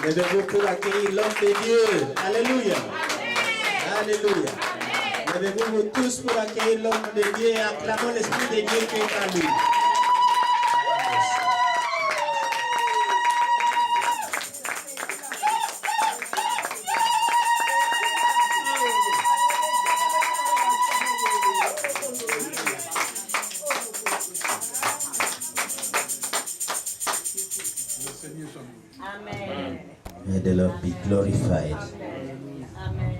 Levez-vous pour accueillir l'homme de Dieu. Alléluia. Alléluia. Levez-vous tous pour accueillir l'homme de Dieu et acclamons l'Esprit de Dieu qui est en lui. Amen. May the Lord be glorified. Amen.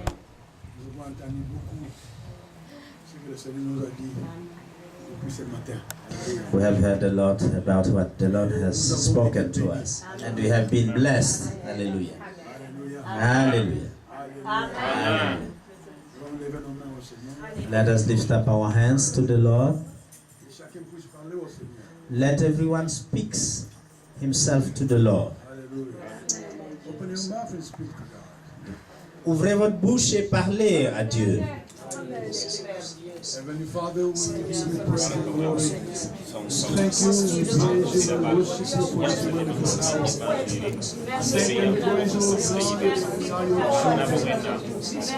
Nous avons entendu beaucoup ce que le Seigneur nous a dit depuis ce matin. We have heard a lot about what the Lord has spoken to us, and we have been blessed. Hallelujah. Alléluia. Hallelujah. Amen. Nous allons lever nos mains au Seigneur. Let us lift up our hands to the Lord. Que chacun puisse parler au Seigneur. Let everyone speak himself to the Lord. Alléluia. Open your mouth and speak to God. Ouvrez votre bouche et parlez à Dieu. Heavenly Father, we give you praise and glory. Thank you, we praise you, we worship you for this wonderful hour. Thank you, praise you, Lord God, we are your children.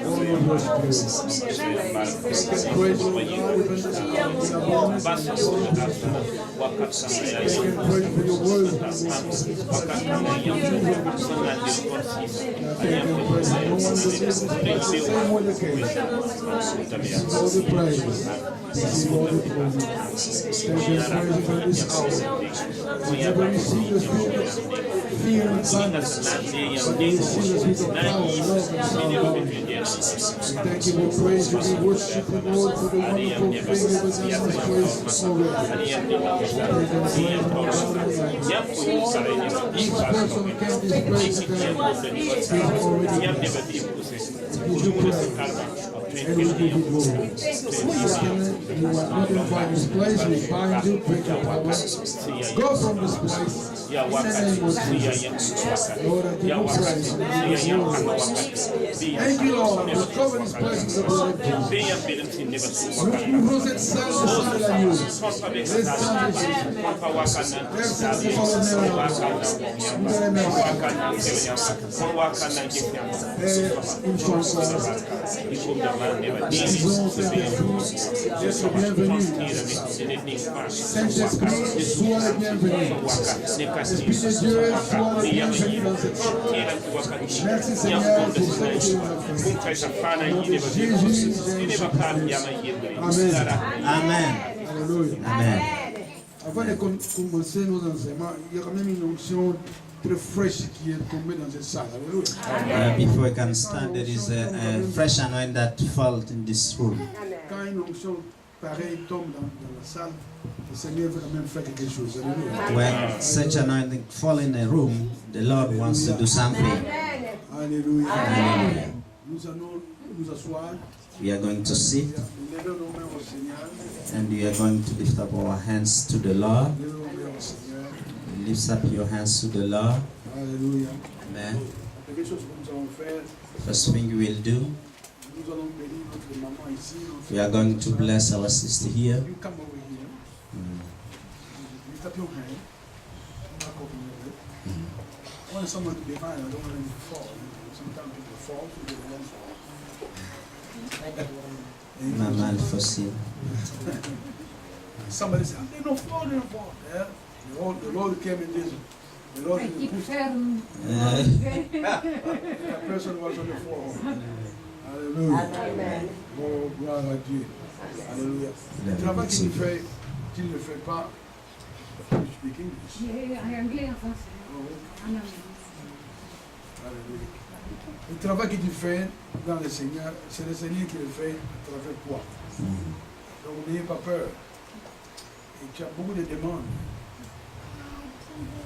All of your spirit. Thank you, praise you, Lord God, even in abundance and joy. Thank you, praise for your word. Thank you, praise. No one delivers us the same way you came. All the praise. Receive all the praise. Thank you, praise for this hour. Never receive the spirit of fear and sadness, but we receive the spirit of power, love, and sound. We thank you, we praise you, we worship you, Lord, for the wonderful thing you have done in this place already. Each person who came to this place today is already blessed. Give you praise. And we give you glory. You are looking for this place, we bind you, break your power. Go from this place. In the name of Jesus. Lord, I give you praise. Thank you, Lord. We cover this place with the blood of Jesus. Nous êtes saints, saints de l'agneau. Les saints de Jésus. Merci pour le nom. Nous les remercions. Et une chose encore. Disons, Saint-Esprit, d'être bienvenu. Saint-Esprit, sois le bienvenu. Esprit de Dieu, sois le bienvenu dans cette chose. Merci Seigneur pour ce que tu as fait. Au nom de Jésus, Amen. Amen. Alléluia. Amen. Avant de commencer nos enseignements, il y a quand même une onction très fraîche qui est tombée dans cette salle. Alléluia. Before we can start, there is a fresh anointing that fell in this room. Quand une onction pareille tombe dans la salle, le Seigneur veut quand même faire quelque chose. Alléluia. When such anointing fall in a room, the Lord wants to do something. Alléluia. Hallelujah. Nous allons nous asseoir, We are going to sit lever nos mains au Seigneur, and we are going to lift up our hands to the Lord. lever nos mains au Seigneur. Lift up your hands to the Lord. Alléluia. Amen. La première chose que nous allons faire, First thing we will do, nous allons bénir notre maman ici. we are going to bless our sister here. You come over here. Lift up your hand. Back up in your head. I want someone to be behind. I don't want them to fall. Sometimes people fall, so they don't fall. Maman Fossil. Somebody said, they don't fall, they don't fall. Yeah? The Lord came in this. The Lord pushed that person was on the floor. Alléluia. Oh, gloire à Dieu. Alléluia. Le travail qu'il fait, qu'il ne fait pas, you speak English. Anglais, français. Oh, En anglais. Alléluia. Le travail que tu fais dans le Seigneur, c'est le Seigneur qui le fait à travers toi. Donc n'ayez pas peur. Et tu as beaucoup de demandes.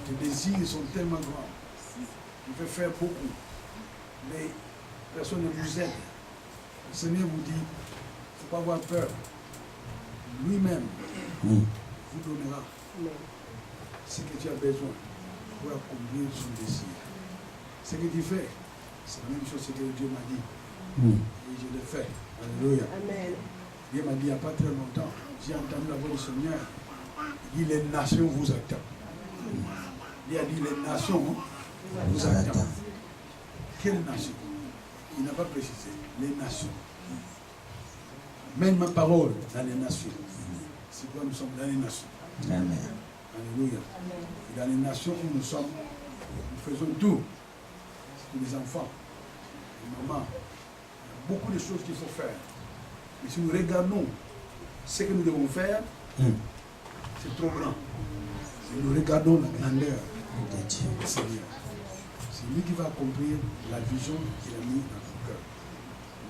Tes désirs sont tellement grands. Tu peux faire beaucoup. Mais personne ne vous aide. Le Seigneur vous dit, il ne faut pas avoir peur. Lui-même vous donnera ce que tu as besoin pour accomplir son désir. Ce que tu fais, c'est la même chose que Dieu m'a dit. Et je le fais. Alléluia. Amen. Dieu m'a dit il n'y a pas très longtemps, j'ai entendu la voix du Seigneur. Il dit les nations vous attendent. Il a dit les nations vous attend. Quelle nation? Il n'a pas précisé. Les nations. Même ma parole dans les nations. C'est quoi nous sommes dans les nations? Amen. Alléluia. Et dans les nations où nous sommes, nous faisons tout pour les enfants. Et maman, il y a beaucoup de choses qu'il faut faire. Mais si nous regardons ce que nous devons faire, c'est trop grand. Si nous regardons la grandeur de Dieu, le Seigneur, c'est lui qui va accomplir la vision qu'il a mise dans ton cœur.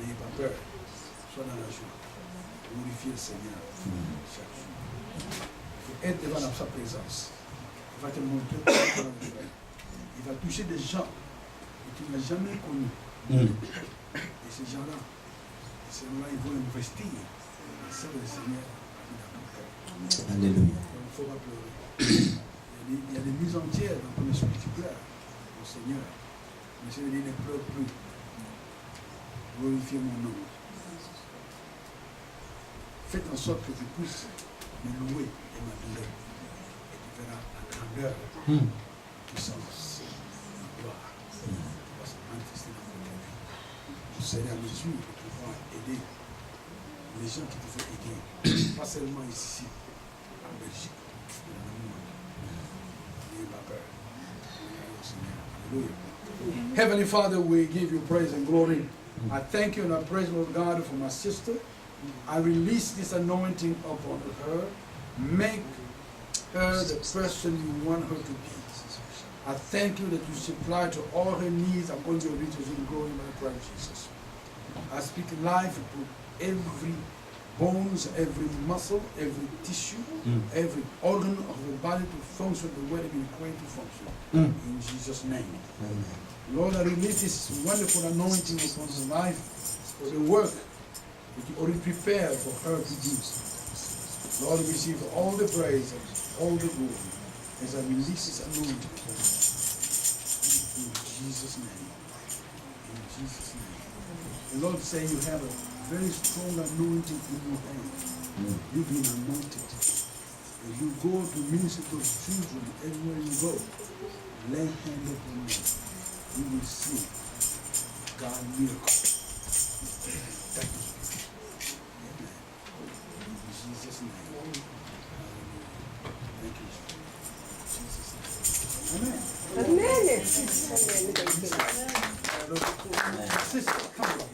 N'ayez pas peur, sois dans la joie. Glorifiez le Seigneur chaque jour. Il faut être devant sa présence. Il va te montrer comment le faire. Il va toucher des gens que tu n'as jamais connus. Et ces gens-là, ils vont investir. C'est le Seigneur qui a ton cœur. Alléluia. Il ne faut pas pleurer. Il y a des mises entières dans ton esprit qui pleure au Seigneur. Le Seigneur dit, ne pleure plus. Glorifiez mon nom. Faites en sorte que tu puisses me louer et m'adorer. Et tu verras la grandeur, la puissance, la gloire qui va se manifester dans votre vie. Vous serez à mesure de pouvoir aider les gens qui te font aider. Pas seulement ici, en Belgique, mais dans le monde. N'ayez pas peur. Hallelujah. Heavenly Father, we give you praise and glory. I thank you and I praise Lord God for my sister. I release this anointing upon her. Make her the person you want her to be. I thank you that you supply to all her needs according to your riches in glory by Christ Jesus. I speak life to every bones, every muscle, every tissue, every organ of the body to function the way it's been created to function. In Jesus' name. Amen. Lord, I release this wonderful anointing upon her life for the work that you already prepared for her to do. Lord, receive all the praise and all the glory as I release this anointing in Jesus' name. In Jesus' name. The Lord say you have a very strong anointing in your hand. You've been anointed. As you go to minister to children everywhere you go, lay hand upon them. You will see God miracle. Thank you. Jesus' name. Thank you. Jesus' name. Amen. Sister, come on.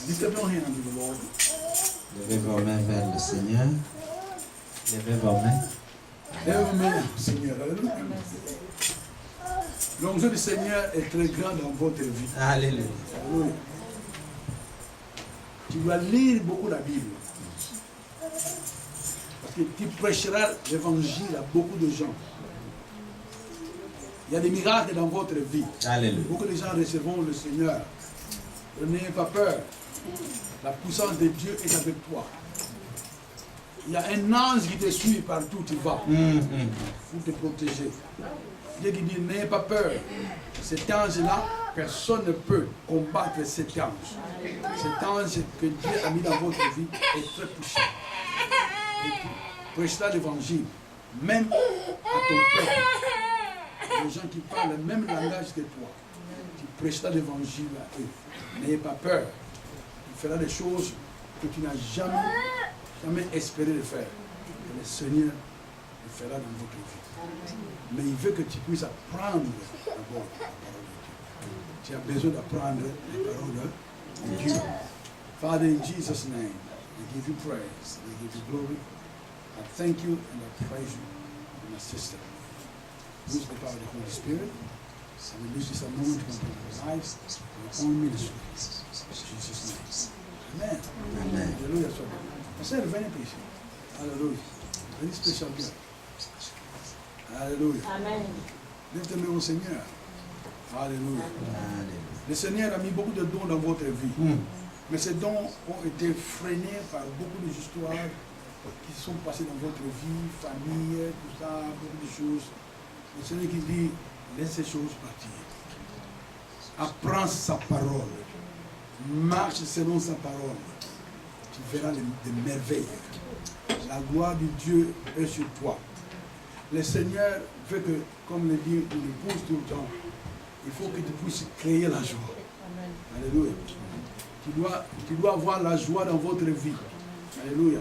Lift up your hand unto the Lord. Levez vos mains vers le Seigneur. Levez vos mains. Lève vos mains, Seigneur. Alléluia. L'onction du Seigneur est très grand dans votre vie. Alléluia. Alléluia. Tu dois lire beaucoup la Bible. Parce que tu prêcheras l'évangile à beaucoup de gens. Il y a des miracles dans votre vie. Alléluia. Beaucoup de gens recevront le Seigneur. N'ayez pas peur. La puissance de Dieu est avec toi. Il y a un ange qui te suit partout où tu vas. Pour te protéger. Dieu qui dit, n'ayez pas peur. Cet ange-là, personne ne peut combattre cet ange. Cet ange que Dieu a mis dans votre vie est très puissant. Et tu prêcheras l'évangile, même à ton peuple. Les gens qui parlent le même langage que toi. Tu prêcheras l'évangile à eux. N'ayez pas peur. Tu feras des choses que tu n'as jamais espéré de faire. Et le Seigneur le fera dans votre vie. Mais il veut que tu puisses apprendre d'abord la parole de Dieu. Tu as besoin d'apprendre les paroles de Dieu. Father, in Jesus' name, we give you praise, we give you glory. I thank you and I praise you for my sister. Use the power of the Holy Spirit. And release this anointing upon her life, her own ministry. In Jesus' name. Amen. Amen. Hallelujah. I said a very patient. Hallelujah. Very special girl. Alléluia. Amen. Lève-toi au Seigneur. Alléluia. Alléluia. Le Seigneur a mis beaucoup de dons dans votre vie. Mais ces dons ont été freinés par beaucoup d'histoires qui sont passées dans votre vie, famille, tout ça, beaucoup de choses. Le Seigneur qui dit, laisse ces choses partir. Apprends sa parole. Marche selon sa parole. Tu verras des merveilles. La gloire de Dieu est sur toi. Le Seigneur veut que, comme le dit l'épouse tout le temps, il faut que tu puisses créer la joie. Alléluia. Tu dois avoir la joie dans votre vie. Alléluia.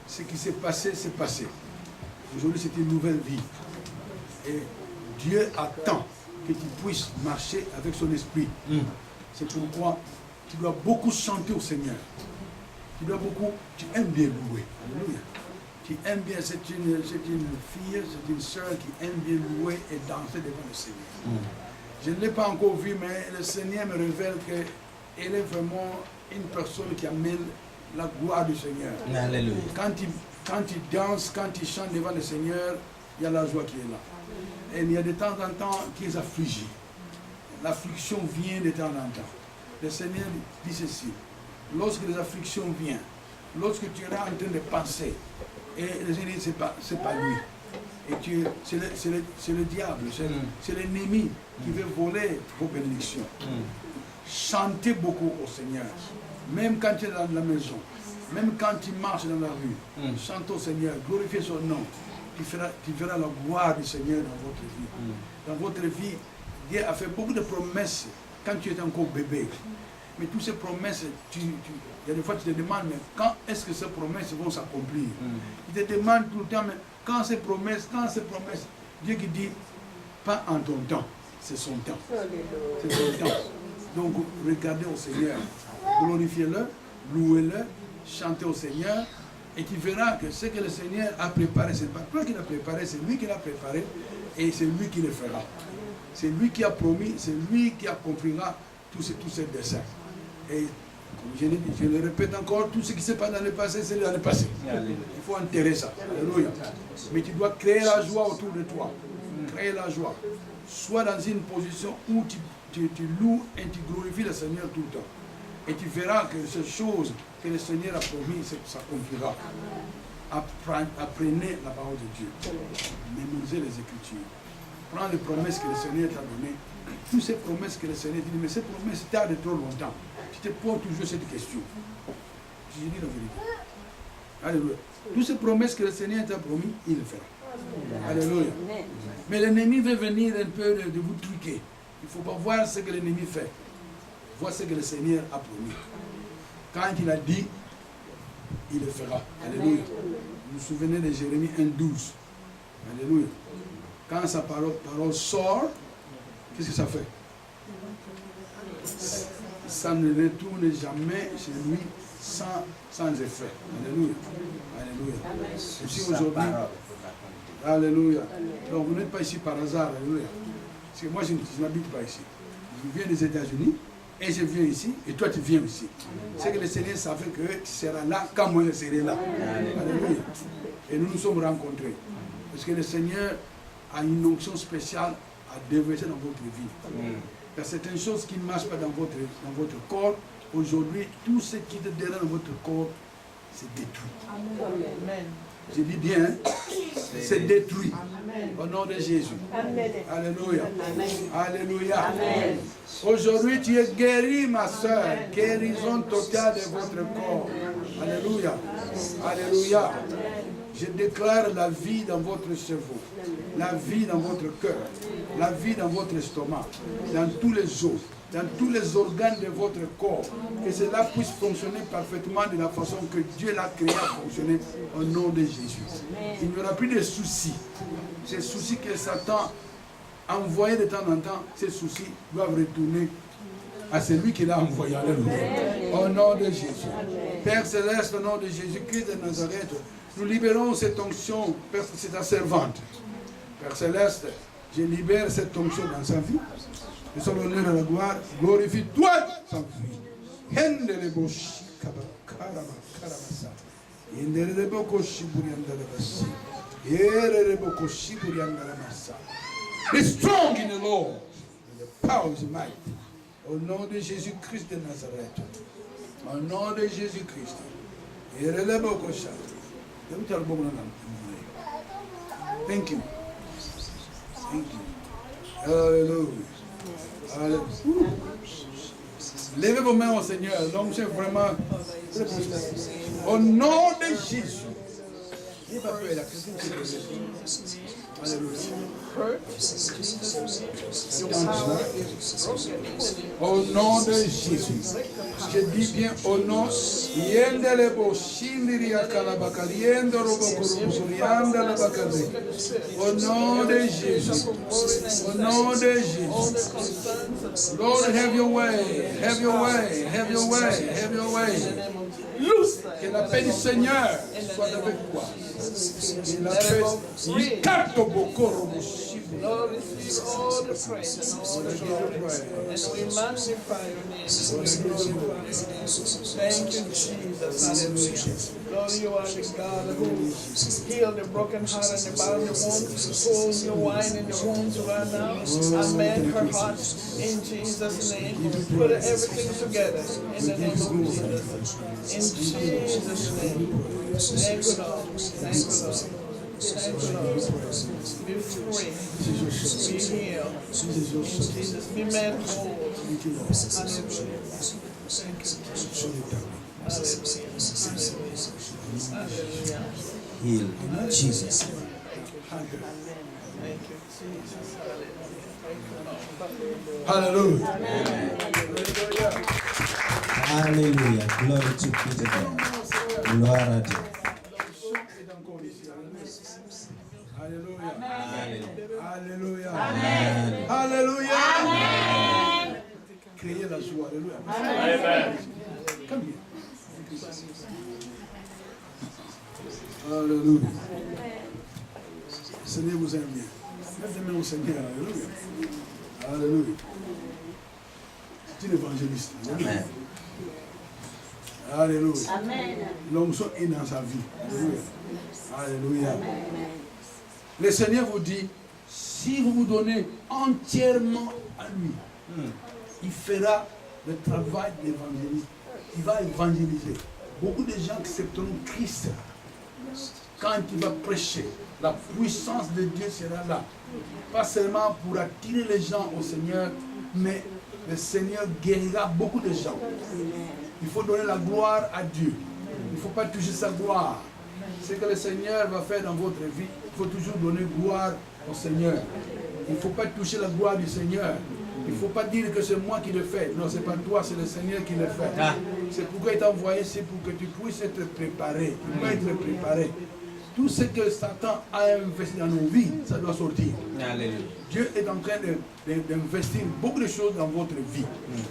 Ce qui s'est passé, c'est passé. Aujourd'hui, c'est une nouvelle vie. Et Dieu attend que tu puisses marcher avec son esprit. C'est pourquoi tu dois beaucoup chanter au Seigneur. Tu aimes bien louer. Alléluia. Tu aimes bien, c'est une fille, c'est une soeur qui aime bien louer et danser devant le Seigneur. Je ne l'ai pas encore vu, mais le Seigneur me révèle qu'elle est vraiment une personne qui amène la gloire du Seigneur. Alléluia. Quand il danse, quand il chante devant le Seigneur, il y a la joie qui est là. Et il y a de temps en temps qui est affligé. L'affliction vient de temps en temps. Le Seigneur dit ceci. Lorsque les afflictions viennent, lorsque tu es là en train de penser, et le Seigneur dit, c'est pas lui. Et c'est le diable, c'est l'ennemi qui veut voler vos bénédictions. Chantez beaucoup au Seigneur. Même quand tu es dans la maison, même quand tu marches dans la rue, chante au Seigneur, glorifie son nom. Tu verras la gloire du Seigneur dans votre vie. Dans votre vie, Dieu a fait beaucoup de promesses quand tu étais encore bébé. Mais toutes ces promesses, il y a des fois tu te demandes, mais quand est-ce que ces promesses vont s'accomplir? Tu te demandes tout le temps, mais quand ces promesses, Dieu qui dit, pas en ton temps, c'est son temps. C'est son temps. Donc regardez au Seigneur, glorifiez-le, louez-le, chantez au Seigneur, et tu verras que ce que le Seigneur a préparé, ce n'est pas toi qui l'as préparé, c'est lui qui l'a préparé, et c'est lui qui le fera. C'est lui qui a promis, c'est lui qui accomplira tous ces desseins. Et comme je le répète encore, tout ce qui s'est passé dans le passé, c'est dans le passé. Il faut enterrer ça. Alléluia. Mais tu dois créer la joie autour de toi. Créer la joie. Sois dans une position où tu loues et tu glorifies le Seigneur tout le temps. Et tu verras que ces choses que le Seigneur a promis, s'accomplira. Apprenez la parole de Dieu. Mémorisez les Écritures. Prends les promesses que le Seigneur t'a données. Toutes ces promesses que le Seigneur t'a dit, mais ces promesses tardent trop longtemps. Tu te poses toujours cette question. Je dis la vérité. Alléluia. Toutes ces promesses que le Seigneur t'a promis, il le fera. Alléluia. Mais l'ennemi veut venir un peu de vous truquer. Il ne faut pas voir ce que l'ennemi fait. Voir ce que le Seigneur a promis. Quand il a dit, il le fera. Alléluia. Vous vous souvenez de Jérémie 1:12. Alléluia. Quand sa parole sort, qu'est-ce que ça fait? Ça ne retourne jamais chez lui sans effet. Alléluia. Alléluia. Et si aujourd'hui, alléluia. Donc vous n'êtes pas ici par hasard. Alléluia. Parce que moi, je n'habite pas ici. Je viens des États-Unis et je viens ici et toi tu viens ici. C'est que le Seigneur savait que tu seras là quand moi je serai là. Alléluia. Et nous nous sommes rencontrés. Parce que le Seigneur a une onction spéciale à déverser dans votre vie. Il y a certaines choses qui ne marchent pas dans votre corps. Aujourd'hui, tout ce qui te dérange dans votre corps, c'est détruit. Amen. Je dis bien, c'est détruit. Amen. Au nom de Jésus. Amen. Alléluia. Amen. Alléluia. Aujourd'hui, tu es guéri, ma soeur. Guérison totale de votre corps. Alléluia. Alléluia. Je déclare la vie dans votre cerveau, la vie dans votre cœur, la vie dans votre estomac, dans tous les os, dans tous les organes de votre corps, que cela puisse fonctionner parfaitement de la façon que Dieu l'a créé à fonctionner au nom de Jésus. Il n'y aura plus de soucis. Ces soucis que Satan a envoyés de temps en temps, ces soucis doivent retourner à celui qui l'a envoyé. Au nom de Jésus. Père Céleste, au nom de Jésus-Christ de Nazareth, nous libérons cette onction, Père, c'est ta servante. Père Céleste, je libère cette onction dans sa vie. Nous sommes l'honneur et la gloire. Glorifie-toi sa vie. Be strong in the Lord. The power is might. Au nom de Jésus-Christ de Nazareth. Au nom de Jésus-Christ. Thank you. Thank you. Hallelujah. Hallelujah. Levez vos mains au Seigneur. Donc c'est vraiment au nom de Jésus. N'aie pas peur, il y a quelqu'un qui te répond. Alléluia. Au nom de Jésus, je dis bien au nom, au nom de Jésus, au nom de Jésus. Lord, have your way, have your way, have your way, have your way. Que la paix du Seigneur soit avec toi. Que la paix, Lord, receive all the praise and all the glory. And we magnify your name. Thank you, Jesus. Hallelujah. Lord, you are the God who healed the broken heart and the bowed the wounds, hold the wine in the wounds right now, and mend her heart in Jesus' name. Put everything together in the name of Jesus. In Jesus' name. Thank you, Lord. Thank you, Lord. Thank you, Lord. Be free. Be healed. In Jesus. Be made whole. Hallelujah. Thank you. Hallelujah. Hallelujah. Heal in Jesus. Thank you, Jesus. Hallelujah. Hallelujah. Glory to Peter God. Gloire à Dieu. Alléluia. Alléluia. Amen. Alléluia. Créez la joie. Alléluia. Come here. Alléluia. Seigneur vous aime bien. Lève les mains au Seigneur. Alléluia. Alléluia. C'est une évangéliste. Amen. Alléluia. Amen. L'onction est dans sa vie. Alléluia. Alléluia. Le Seigneur vous dit, si vous vous donnez entièrement à lui, il fera le travail d'évangéliste. Il va évangéliser. Beaucoup de gens accepteront Christ. Quand il va prêcher, la puissance de Dieu sera là. Pas seulement pour attirer les gens au Seigneur, mais le Seigneur guérira beaucoup de gens. Il faut donner la gloire à Dieu. Il ne faut pas toucher sa gloire. Ce que le Seigneur va faire dans votre vie, il faut toujours donner gloire au Seigneur. Il ne faut pas toucher la gloire du Seigneur. Il ne faut pas dire que c'est moi qui le fais. Non, ce n'est pas toi, c'est le Seigneur qui le fait. C'est pourquoi il t'a envoyé, c'est pour que tu puisses être préparé. Tu dois être préparé. Tout ce que Satan a investi dans nos vies, ça doit sortir. Alléluia. Dieu est en train d'investir beaucoup de choses dans votre vie.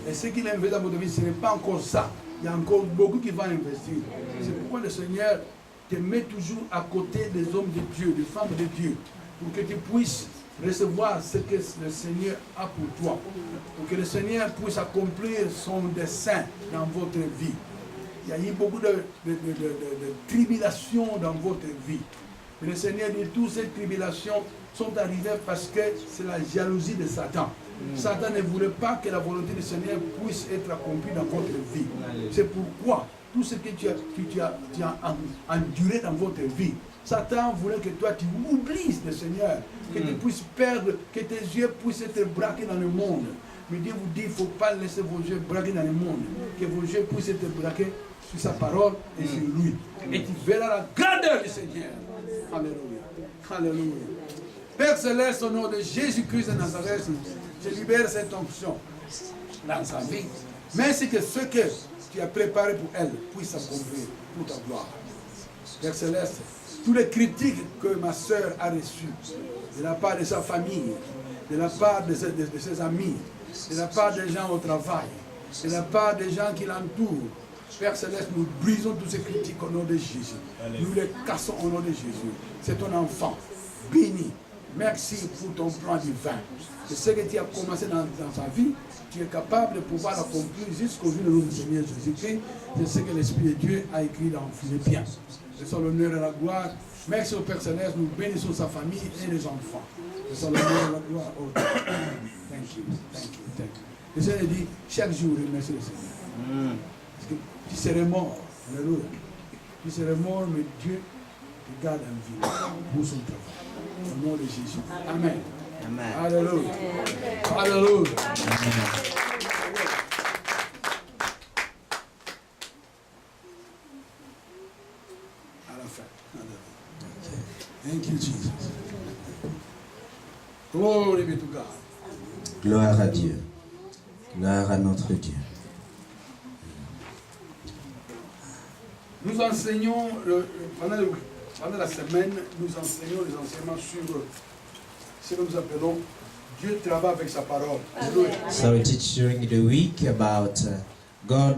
Et ce qu'il a investi dans votre vie, ce n'est pas encore ça. Il y a encore beaucoup qui vont investir. C'est pourquoi le Seigneur te met toujours à côté des hommes de Dieu, des femmes de Dieu, pour que tu puisses recevoir ce que le Seigneur a pour toi, pour que le Seigneur puisse accomplir son dessein dans votre vie. Il y a eu beaucoup de tribulations dans votre vie. Et le Seigneur dit que toutes ces tribulations sont arrivées parce que c'est la jalousie de Satan. Satan ne voulait pas que la volonté du Seigneur puisse être accomplie dans votre vie. C'est pourquoi tout ce que tu as enduré dans votre vie, Satan voulait que toi tu oublies le Seigneur, que tu puisses perdre, que tes yeux puissent être braqués dans le monde. Mais Dieu vous dit, il ne faut pas laisser vos yeux braqués dans le monde, que vos yeux puissent être braqués sur sa parole et sur lui. Et tu verras la grandeur du Seigneur. Alléluia. Alléluia. Père Céleste, au nom de Jésus-Christ de Nazareth, je libère cette onction dans sa vie. Merci que ce que tu as préparé pour elle puisse s'accomplir pour ta gloire. Père Céleste, toutes les critiques que ma soeur a reçues de la part de sa famille, de la part de ses amis, de la part des gens au travail, de la part des gens qui l'entourent, Père Céleste, nous brisons toutes ces critiques au nom de Jésus. Nous les cassons au nom de Jésus. C'est ton enfant, béni. Merci pour ton plan divin. C'est ce que tu as commencé dans sa vie. Tu es capable de pouvoir l'accomplir jusqu'au jour de notre Seigneur Jésus-Christ. C'est ce que l'Esprit de Dieu a écrit dans Philippiens. C'est son l'honneur et la gloire. Merci au Père Céleste. Nous bénissons sa famille et les enfants. C'est son l'honneur et la gloire. Oh, thank you, thank you, thank you. Le Seigneur dit, chaque jour, remercie le Seigneur. Parce que tu serais mort. Alléluia. Tu serais mort, mais Dieu te garde en vie pour son travail. Au nom de Jésus. Amen. Amen. Alléluia. Alléluia. À la fin. Jesus. Glory be to God. Gloire à Dieu. Gloire à notre Dieu. Nous enseignons, pendant la semaine, nous enseignons les enseignements sur ce que nous appelons Dieu travaille avec sa parole. Alléluia. So we teach during the week about God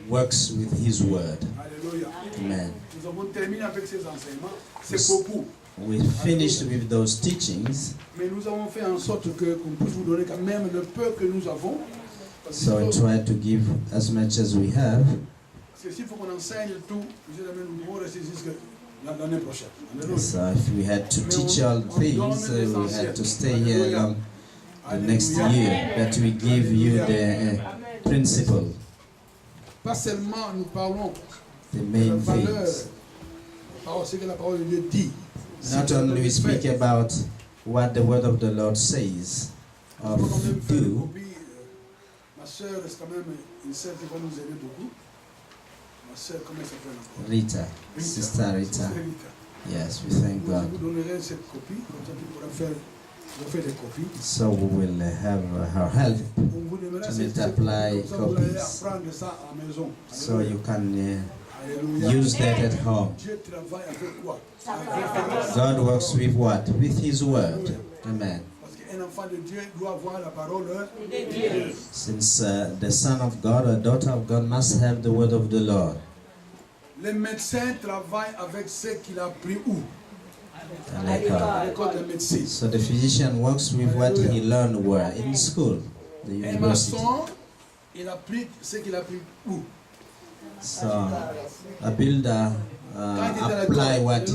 works with His word. Alléluia. Amen. Nous avons terminé avec ces enseignements. C'est beaucoup. We finished with those teachings. Mais nous avons fait en sorte qu'on puisse vous donner quand même le peu que nous avons. So we try to give as much as we have. Parce que s'il faut qu'on enseigne tout, nous devons rester jusqu'à l'année prochaine. Alléluia. So if we had to teach all things, we had to stay here long the next year. But we give you the principle, Pas seulement nous parlons the de la main valeur, things. ce que la parole de Dieu dit. Not only we speak about what the word of the Lord says or On va quand même faire des do. copies. Ma soeur est quand même une sœur qui va nous aider beaucoup. Ma soeur, comment elle s'appelle encore? Rita, Sister Rita. Yes, we thank Je God. vous donnerai cette copie, comme ça tu pourras faire des copies. So we will have her help On vous donnera to cette multiply comme ça vous allez copies, apprendre ça à la maison. so you can Alléluia. use that at home. Dieu travaille avec quoi? Avec God works with what? With His word. Amen. Parce qu'un enfant de Dieu doit avoir la parole. Since the son of God or daughter of God must have the word of the Lord. Les médecins travaillent avec ce qu'il a appris où? Like, À l'école de médecine. so the physician works with what he learned where? In school, the Un university. maçon, il applique ce qu'il a appris où? So a builder apply what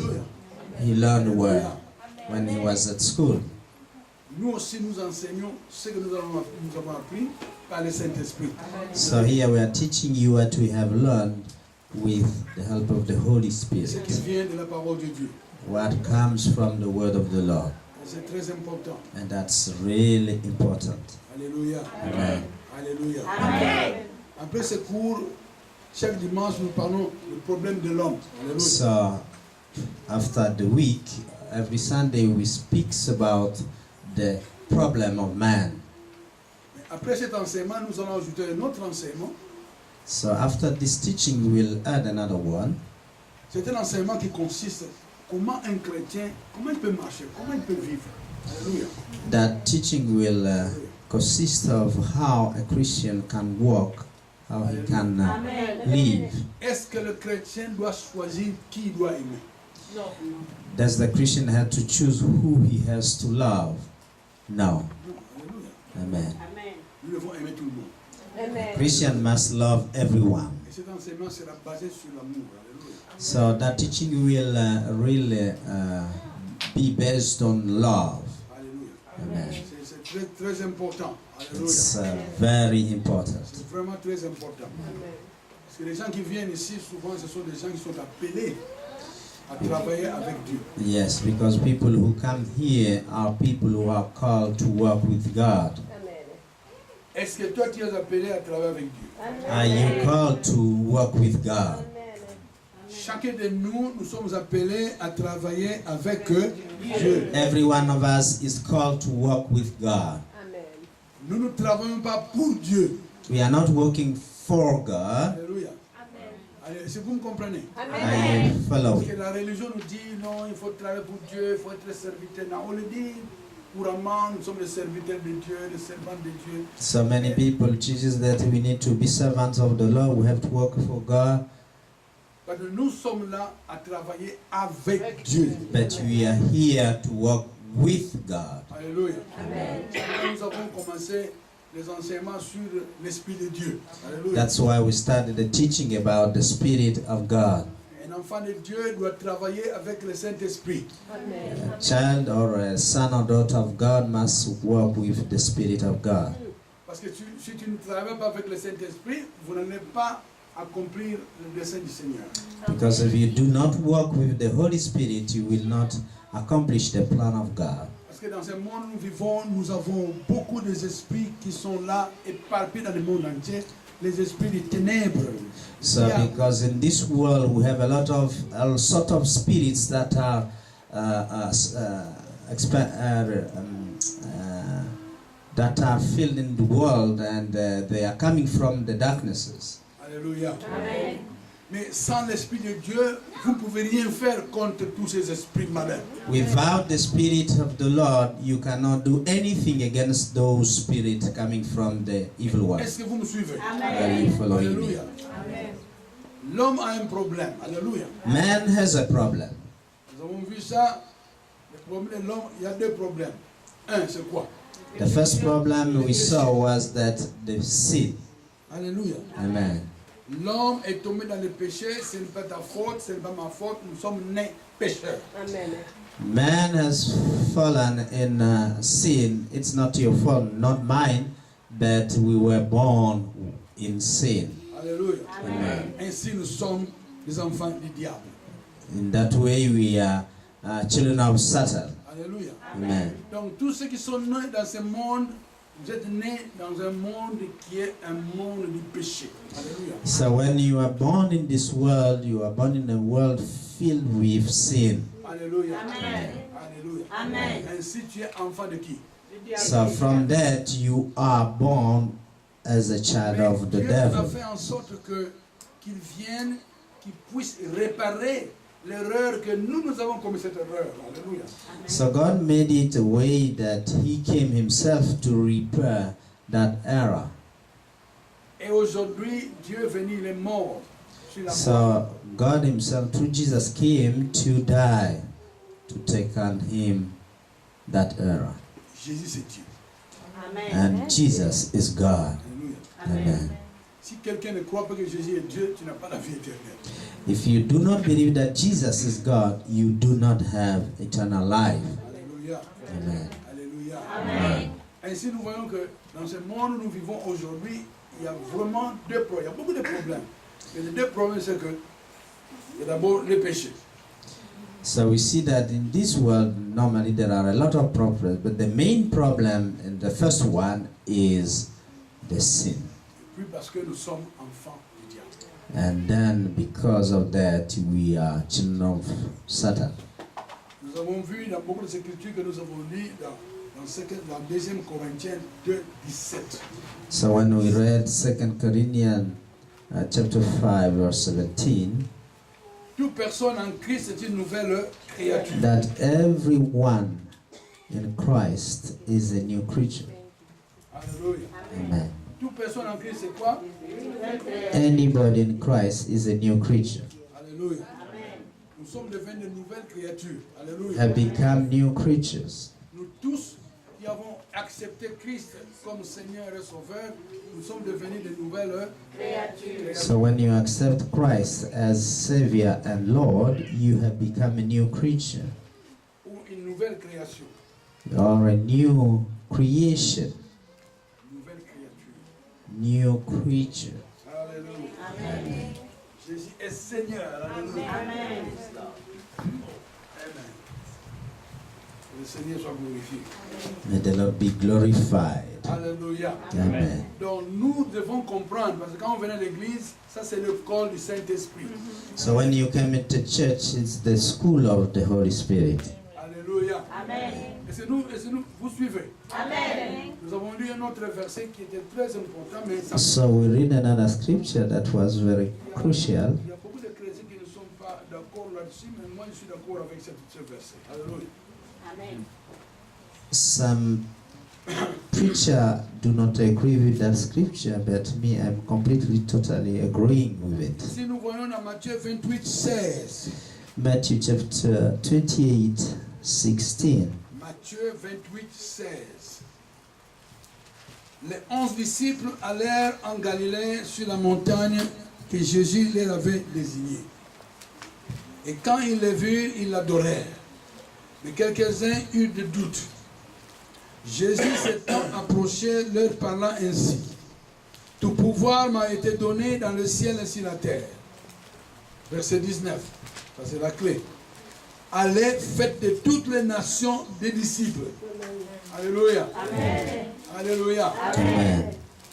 he learned where? When he was at school. Nous aussi, nous enseignons ce que nous avons appris par le Saint-Esprit. So here we are teaching you what we have learned with the help of the Holy Ce Spirit. qui vient de la parole de Dieu. What comes from the word of the Lord. Et c'est très important. And that's really important. Alléluia. Amen. Alléluia. Amen. Après ce cours, chaque dimanche, nous parlons du problème de l'homme. Alléluia. So after the week, every Sunday we speak about the problem of man. Après cet enseignement, nous allons ajouter un autre enseignement. So after this teaching, we'll add another one. C'est un enseignement qui consiste comment un chrétien, comment il peut marcher, comment il peut vivre. Alléluia. That teaching will consist of how a Christian can walk, how he can live. Est-ce que le chrétien doit choisir qui il doit aimer? Does the Christian have to choose who he has to love? No. Non. Alléluia. Amen. Nous devons aimer tout le monde. Christian must love everyone. Et cet enseignement sera basé sur l'amour. Alléluia. So that teaching will really be based on love. Alléluia. Amen. C'est très, très important. Alléluia. It's very important. C'est vraiment très important. Parce que les gens qui viennent ici, souvent, ce sont des gens qui sont appelés à travailler avec Dieu. Yes, because people who come here are people who are called to work with God. Est-ce que toi, tu es appelé à travailler avec Dieu? Are you called to work with God? Chacun de nous, nous sommes appelés à travailler avec Dieu. Every one of us is called to work with God. Nous ne travaillons pas pour Dieu. We are not working for God. Alléluia. Allez, est-ce que vous me comprenez? Are you Parce following? que la religion nous dit non, il faut travailler pour Dieu, il faut être serviteur. Non, on le dit couramment, nous sommes les serviteurs de Dieu, les servants de Dieu. So many people teaches that we need to be servants of the Lord. We have to work for God. Parce que nous sommes là à travailler avec Dieu. But we are here to work with God. Alléluia. Nous avons commencé les enseignements sur l'Esprit de Dieu. Alléluia. That's why we started the teaching about the Spirit of God. Un enfant de Dieu doit travailler avec le Saint-Esprit. A child or a son or daughter of God must work with the Spirit of God. Parce que si tu ne travailles pas avec le Saint-Esprit, vous n'allez pas accomplir le dessein du Seigneur. Because if you do not work with the Holy Spirit, you will not accomplish the plan of God. Parce que dans ce monde où nous vivons, nous avons beaucoup d'esprits qui sont là, éparpillés dans le monde entier, les esprits des ténèbres. So because in this world we have a lot of all sort of spirits that are that are filled in the world, and they are coming from the darknesses. Alléluia. Amen. Mais sans l'Esprit de Dieu, vous ne pouvez rien faire contre tous ces esprits malins. Without the Spirit of the Lord, you cannot do anything against those spirits coming from the evil one. Est-ce que vous me suivez? Are you following me? Alléluia. Amen. L'homme a un problème. Alléluia. Man has a problem. Nous avons vu ça. Le problème de l'homme, il y a deux problèmes. Un, c'est quoi? The first problem we saw was that the sin. Alléluia. Amen. L'homme est tombé dans le péché, ce n'est pas ta faute, ce n'est pas ma faute, nous sommes nés pécheurs. Amen. Man has fallen in sin. It's not your fault, not mine, but we were born in sin. Alléluia. Amen. Ainsi nous sommes les enfants du diable. In that way we are children of Satan. Alléluia. Amen. Donc tous ceux qui sont nés dans ce monde, vous êtes nés dans un monde qui est un monde du péché. Alléluia. So when you are born in this world, you are born in a world filled with sin. Alléluia. Amen. Alléluia. Amen. Ainsi tu es enfant de qui? So from that you are born as a child of the Dieu a devil. fait en sorte que qu'il vienne, qu'il puisse réparer l'erreur que nous avons commis cette erreur. Alléluia. So God made it a way that He came Himself to repair that error. Et aujourd'hui, Dieu est venu, il est mort sur la croix. So God Himself, through Jesus, came to die, to take on Him that error. Jésus c'est Dieu. Amen. And Jesus is God. Alléluia. Amen. Si quelqu'un ne croit pas que Jésus est Dieu, tu n'as pas la vie éternelle. If you do not believe that Jesus is God, you do not have eternal life. Alléluia. Amen. Alléluia. Amen. Ainsi, nous voyons que dans ce monde où nous vivons aujourd'hui, il y a vraiment deux problèmes. Il y a beaucoup de problèmes. Mais les deux problèmes, c'est que il y a d'abord le péché. So we see that in this world, normally there are a lot of problems, but the main problem, and the first one, is the sin. Et puis parce que nous sommes enfants du diable. And then because of that, we are children of Satan. Nous avons vu dans beaucoup de écritures que nous avons lues dans 2 Corinthiens 2, 17. So when we read 2 Corinthians chapter 5, verse 17, Toute personne en Christ est une nouvelle créature. that everyone in Christ is a new creature. Alléluia. Amen. Toute personne en Christ, c'est quoi? Anybody in Christ is a new creature. Alléluia. Nous sommes devenus de nouvelles créatures. Alléluia. Have become new creatures. Nous tous qui avons accepté Christ comme Seigneur et Sauveur, nous sommes devenus de nouvelles créatures. So when you accept Christ as Savior and Lord, you have become a new creature Ou une nouvelle création. or a new creation, Nouvelle créature. new creature. Alléluia. Amen. Jésus est Seigneur. Alléluia. Amen. Amen. Que le Seigneur soit glorifié. May the Lord be glorified. Alléluia. Amen. Donc nous devons comprendre, parce que quand on venait à l'église, ça c'est l'école du Saint-Esprit. So when you come into church, it's the school of the Holy Spirit. Alléluia. Amen. Et c'est nous, vous suivez. Amen. Nous avons lu un autre verset qui était très important, mais ça, So we read another scripture that was very crucial. il y a beaucoup de chrétiens qui ne sont pas d'accord là-dessus, mais moi je suis d'accord avec ce verset. Alléluia. Amen. Some preacher do not agree with that scripture, but me, I'm completely, totally agreeing with it. Si nous voyons dans Matthieu 28, 16, Matthew chapter 28, 16. Matthieu 28, 16. Les 11 disciples allèrent en Galilée sur la montagne que Jésus leur avait désignée. Et quand ils les virent, ils l'adorèrent. Mais quelques-uns eurent des doutes. Jésus s'étant approché, leur parla ainsi. Tout pouvoir m'a été donné dans le ciel et sur la terre. Verset 19. Ça c'est la clé. Allez, faites de toutes les nations des disciples. Alléluia. Amen. Alléluia. Amen.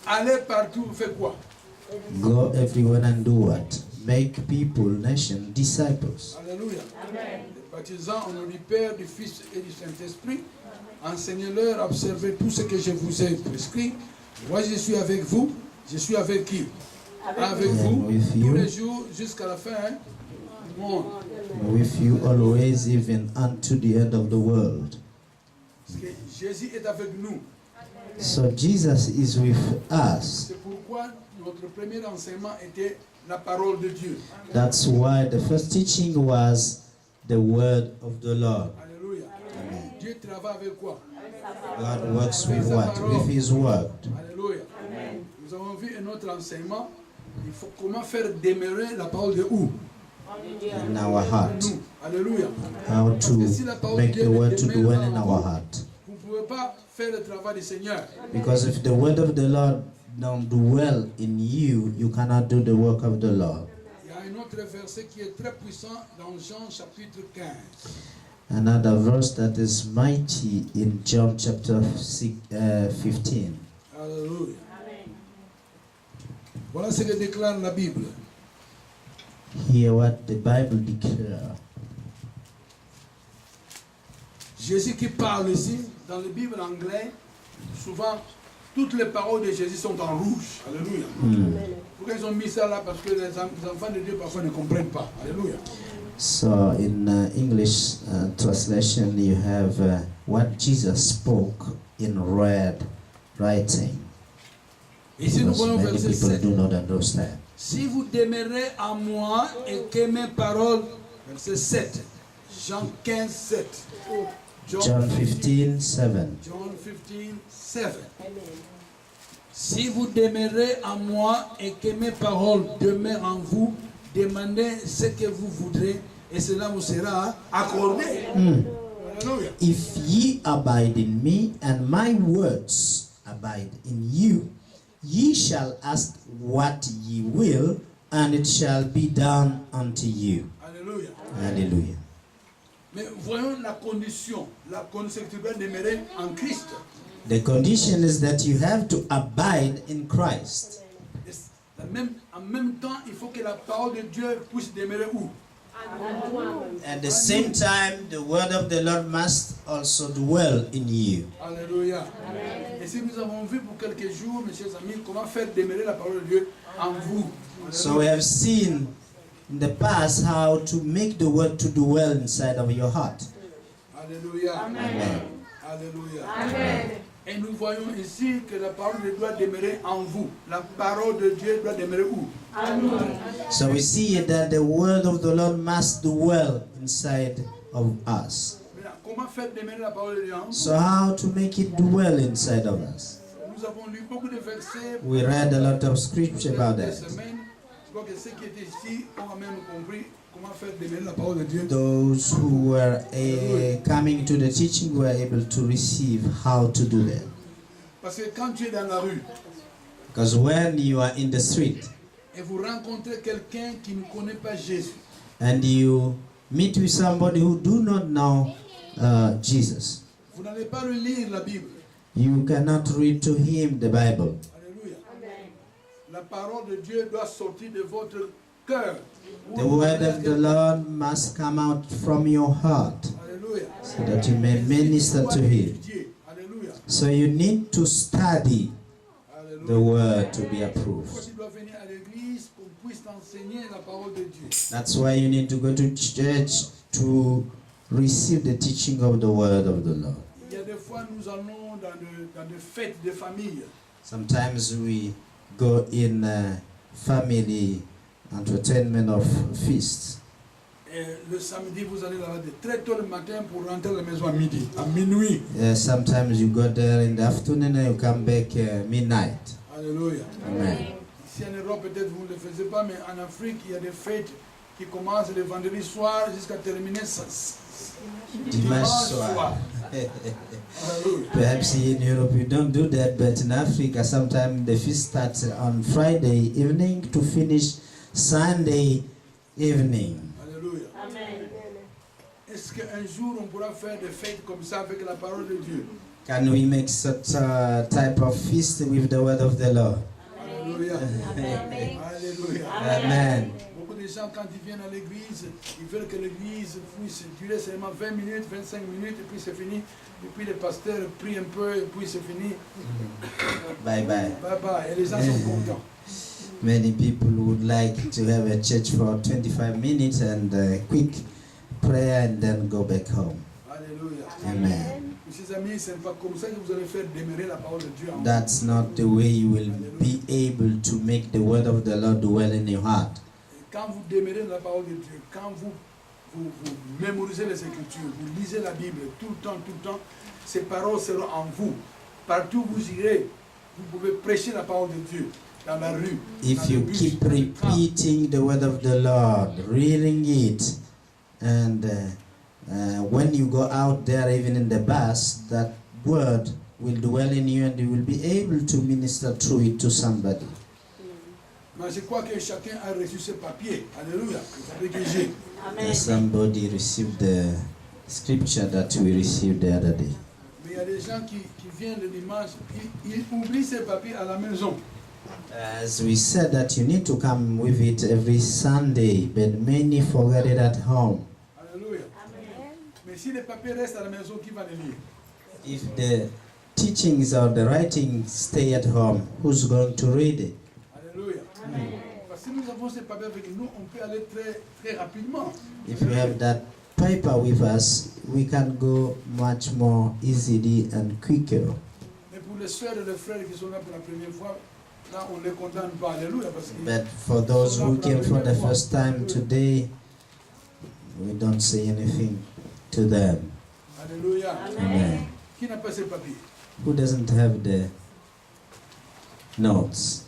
Allez partout, faites quoi? Go everyone and do what? Make people, nation, disciples. Alléluia. Amen. baptisant au nom du Père, du Fils et du Saint-Esprit. Enseignez-leur à observer tout ce que je vous ai prescrit. Moi, je suis avec vous. Je suis avec qui? Avec vous, tous les jours, jusqu'à la fin du monde. With you always, even unto the end of the world. Parce que Jésus est avec nous. So Jesus is with us. C'est pourquoi notre premier enseignement était la parole de Dieu. That's why the first teaching was the word of the Lord. Alléluia. Dieu travaille avec quoi? God works with what? With His word. Alléluia. Nous avons vu un autre enseignement. Il faut comment faire demeurer la parole de où? In our heart. Nous. Alléluia. How to make the word to dwell in our heart. Vous ne pouvez pas faire le travail du Seigneur. Because if the word of the Lord don't dwell in you, you cannot do the work of the Lord. Il y a un autre verset qui est très puissant dans Jean chapitre 15. Another verse that is mighty in John chapter 15. Alléluia. Voilà ce que déclare la Bible. Hear what the Bible declares. Jésus qui parle ici, dans la Bible anglaise, souvent, toutes les paroles de Jésus sont en rouge. Alléluia. Pourquoi ils ont mis ça là? Parce que les enfants de Dieu parfois ne comprennent pas. Alléluia. So in English translation, you have what Jesus spoke in red writing. Ici, nous Because voyons many verset people 7. do not understand. Si vous demeurez en moi et que mes paroles, verset 7, Jean 15, 7. John 15, 7. John 15, 7. Si vous demeurez en moi et que mes paroles demeurent en vous, demandez ce que vous voudrez et cela vous sera accordé. Alléluia. If ye abide in me and my words abide in you, ye shall ask what ye will, and it shall be done unto you. Alléluia. Hallelujah. Mais voyons la condition. La condition que tu dois demeurer en Christ. The condition is that you have to abide in Christ. En même temps, il faut que la parole de Dieu puisse demeurer où? At the same time, the word of the Lord must also dwell in you. Alléluia. Et si nous avons vu pour quelques jours, mes chers amis, comment faire demeurer la parole de Dieu en vous. So we have seen in the past how to make the word to dwell inside of your heart. Alléluia. Amen. Alléluia. Et nous voyons ici que la parole de Dieu doit demeurer en vous. La parole de Dieu doit demeurer où? So we see that the word of the Lord must dwell inside of us. Maintenant, comment faire demeurer la parole de Dieu en vous? So how to make it dwell inside of us? Nous avons lu beaucoup de versets. We read a lot of scripture about Des that. semaines. Je crois que ceux qui étaient ici ont même compris comment faire demeurer la parole de Dieu. Those who were coming to the teaching were able to receive how to do that. Parce que quand tu es dans la rue Because when you are in the street et vous rencontrez quelqu'un qui ne connaît pas Jésus, and you meet with somebody who do not know Jesus, vous n'allez pas lui lire la Bible. you cannot read to him the Bible. Alléluia. La parole de Dieu doit sortir de votre cœur. The word of the Lord must come out from your heart Alléluia. so that you may minister to him. Alléluia. So you need to study Alléluia. the word to be Pourquoi approved. tu dois venir à l'église pour qu'on puisse t'enseigner la parole de Dieu? That's why you need to go to church to receive the teaching of the word of the Lord. Il y a des fois nous allons dans des fêtes de famille. Sometimes we go in family entertainment of feasts. Et le samedi, vous allez là-bas de très tôt le matin pour rentrer à la maison à midi, à minuit. Sometimes you go there in the afternoon and you come back midnight. Alléluia. Amen. Ici en Europe, peut-être vous ne le faites pas, mais en Afrique, il y a des fêtes qui commencent le vendredi soir jusqu'à terminer Dimanche soir. Alléluia. Perhaps in Europe you don't do that, but in Africa sometimes the feast starts on Friday evening to finish Sunday evening. Alléluia. Amen. Est-ce qu'un jour on pourra faire des fêtes comme ça avec la parole de Dieu? Can we make such a type of feast with the word of the Lord? Alléluia. Amen. Alléluia. Amen. Beaucoup de des gens, quand ils viennent à l'église, ils veulent que l'église puisse durer seulement 20 minutes, 25 minutes, et puis c'est fini. Et puis les pasteurs prient un peu, et puis c'est fini. Bye bye. Bye bye. Et les gens sont contents. Many people would like to have a church for 25 minutes and quick prayer and then go back home. Alléluia. Amen. Mes amis, ce n'est pas comme ça que vous allez faire demeurer la parole de Dieu en vous. That's not the way you will be able to make the word of the Lord dwell in your heart. Et quand vous demeurez dans la parole de Dieu, quand vous mémorisez les Écritures, vous lisez la Bible tout le temps, ces paroles seront en vous. Partout où vous irez, vous pouvez prêcher la parole de Dieu dans la rue. If you keep repeating the word of the Lord, reading it, and when you go out there, even in the bus, that word will dwell in you and you will be able to minister through it to somebody. Mais je crois que chacun a reçu ce papier. Alléluia. Le papier que j'ai. Amen. Somebody received the scripture that we received the other day. Mais il y a des gens qui viennent le dimanche, ils oublient ces papiers à la maison. As we said that you need to come with it every Sunday, but many forget it at home. Alléluia. Mais si les papiers restent à la maison, qui va les lire? If the teachings or the writings stay at home, who's going to read it? Alléluia. Parce que si nous avons ces papiers avec nous, on peut aller très, très rapidement. If you have that paper with us, we can go much more easily and quicker. Mais pour les soeurs et les frères qui sont là pour la première fois, là on ne les condamne pas. Alléluia. Parce que But for those who came for the first time today, we don't say anything to them. Alléluia. Amen. Qui n'a pas ces papiers? Who doesn't have the notes?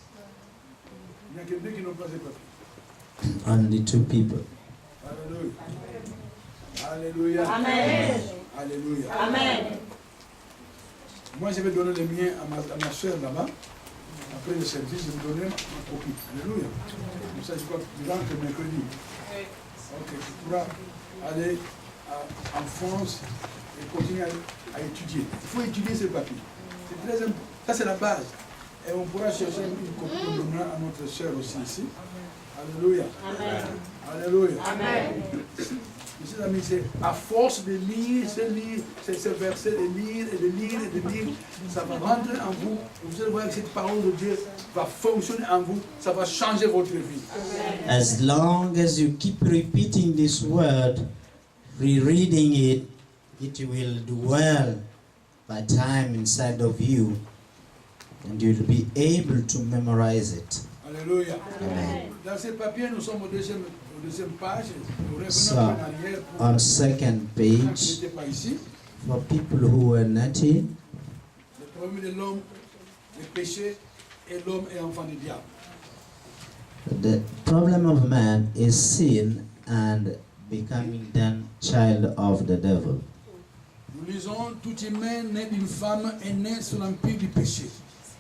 Il y a quelqu'un qui n'a pas ces papiers. Only 2 people. Alléluia. Alléluia. Amen. Alléluia. Amen. Moi, je vais donner les miens à ma soeur là-bas. Après le service, je vais donner ma copie. Alléluia. Comme ça, je crois que tu rentres mercredi. Ok, tu pourras aller en France et continuer à étudier. Il faut étudier ces papiers. C'est très important. Ça, c'est la base. Et on pourra chercher une copie qu'on donnera à notre soeur aussi ici. Alléluia. Amen. Alléluia. Amen. Mes amis, c'est à force de lire ces versets, de lire et de lire et de lire, ça va rentrer en vous. Vous allez voir que cette parole de Dieu va fonctionner en vous, ça va changer votre vie. As long as you keep repeating this word, rereading it, it will dwell by time inside of you, and you'll be able to memorize it. Alléluia. Amen. Dans ces papiers, nous sommes au deuxième page. Nous revenons So, en arrière pour on second ceux qui page, n'étaient pas ici. for people who were not in, Le problème de l'homme, le péché, et l'homme est enfant du diable. the problem of man is sin and becoming then child of the devil. Nous lisons, tout humain né d'une femme est né sous l'empire du péché.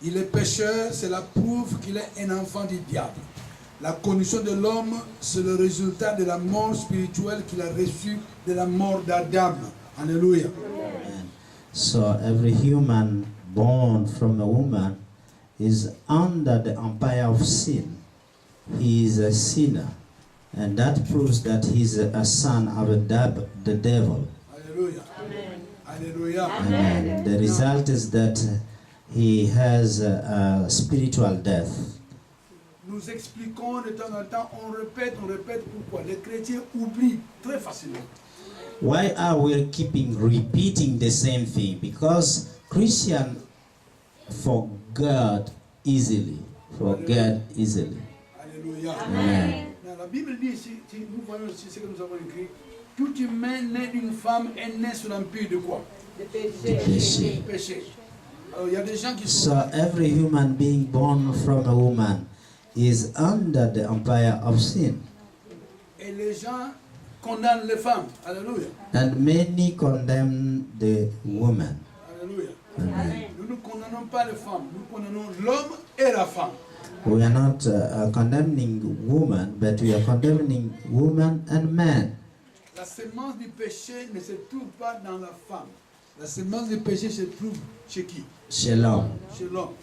Il est pécheur, cela prouve qu'il est un enfant du diable. La condition de l'homme, c'est le résultat de la mort spirituelle qu'il a reçue de la mort d'Adam. Alléluia. And so every human born from a woman is under the empire of sin. He is a sinner, and that proves that he's a son of the devil. Alléluia. Alléluia. And the result is that he has a spiritual death. Nous expliquons de temps en temps, on répète pourquoi. Les chrétiens oublient très facilement. Why are we keeping repeating the same thing? Because Christians forget easily. Forget easily. Alléluia. Amen. Dans la Bible dit, si nous voyons ici ce que nous avons écrit, tout humain né d'une femme est né sous l'empire de quoi? Le péché. Péché. Du péché. Alors il y a des gens qui sont So every human being born from a woman is under the empire of sin. et les gens condamnent les femmes. Alléluia. And many condemn the woman. Alléluia. Amen. Nous ne condamnons pas les femmes, nous condamnons l'homme et la femme. We are not condemning woman, but we are condemning woman and man. La semence du péché ne se trouve pas dans la femme. La semence du péché se trouve chez qui? Shalom. Chez l'homme.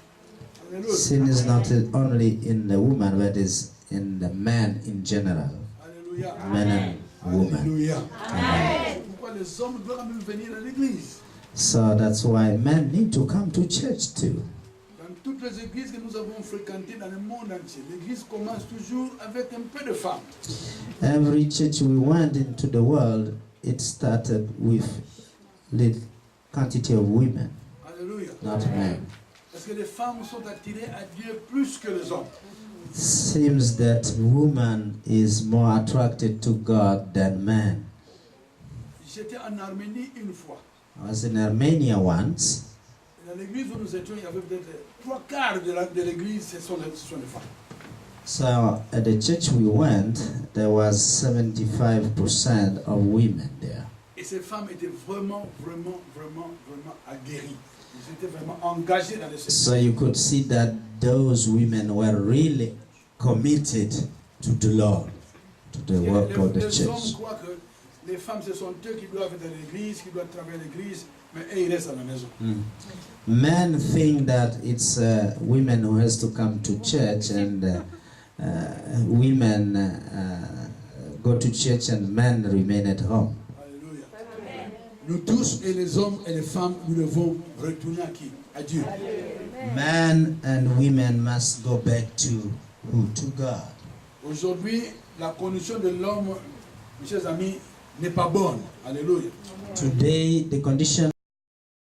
Alléluia. Sin is not only in the woman, but is in the man in general. Alléluia. men and women. Alléluia. Amen. Pourquoi les hommes doivent même venir à l'église? So that's why men need to come to church too. Dans toutes les églises que nous avons fréquentées dans le monde entier, l'église commence toujours avec un peu de femmes. Every church we went into the world, it started with little quantity of women, Alléluia. not men. Parce que les femmes sont attirées à Dieu plus que les hommes. Seems that woman is more attracted to God than man. J'étais en Arménie une fois. I was in Armenia once. Et dans l'église où nous étions, il y avait peut-être 3/4 de l'église, ce sont les femmes. So at the church we went, there was 75% of women there. Et ces femmes étaient vraiment aguerries. Ils étaient vraiment engagés dans le service. So you could see that those women were really committed to the Lord, to the work of the Les hommes church. croient que les femmes, ce sont eux qui doivent être à l'église, qui doivent travailler à l'église, mais eux, ils restent à la maison. Men think that it's women who has to come to church, and women go to church and men remain at home. Alléluia. Nous tous, et les hommes et les femmes, nous devons retourner à qui? À Dieu. Men and women must go back to who? To God. Aujourd'hui, la condition de l'homme, mes chers amis, n'est pas bonne. Alléluia. Today, the condition